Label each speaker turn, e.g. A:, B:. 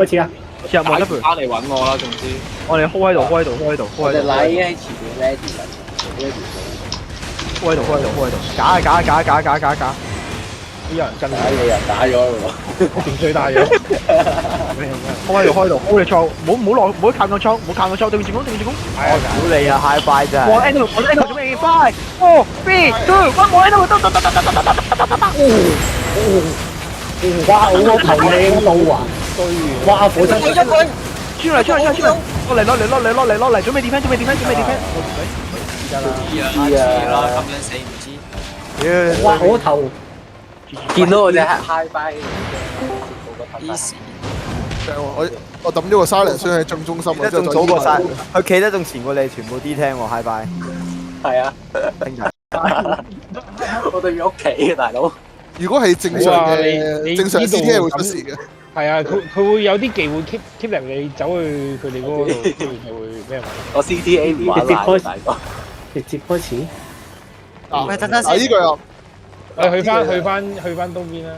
A: 開始啊！
B: 試下望一盤，
C: 打嚟揾我啦，總之
B: 我哋 hold 喺度，hold 喺度，hold 喺度
D: 我
B: ，hold 喺度
D: 哋奶已經喺前面 ready 緊
B: ，hold 喺度，hold 喺度，假啊假啊假啊假啊假啊假啊假啊！
E: 有人跟
D: 打你人打咗咯
E: 情緒大咗，
B: hold 喺度，hold 喺度，hold 你倉，唔好靠個倉，唔好靠個倉，對面進攻，對面進攻。
F: 我估你啊 high five 真
B: 我
F: 係。
B: end 我 end 做咩？5、4、3、2、1，我 end 得。
A: 哇！我個頭靚到啊！哇！火真
B: 出嚟！落嚟！準備 defend！
C: 知啦，咁樣死唔知。
A: 哇！我個頭
D: 見到我隻 high five
C: easy
G: 我抌咗個沙雷箱喺正中心啊，
F: 一仲早過晒，佢企得仲前過你，全部 D 聽喎 high five。
D: 係啊，
F: 兄弟，
D: 我對住屋企嘅大佬。
G: 如果係正常
E: 哇
G: 嘅
E: 你
G: 正常
E: 呢度
G: CTA 會出事嘅。
E: 係啊，佢會有啲技會 keep 嚟你走去佢哋嗰度，跟住就會俾人揾。
D: 我 CTA 唔玩啦，大哥。
A: 直接開始。
G: 啊，
C: 喂等等先
G: 呢個又
E: 去翻東邊啦。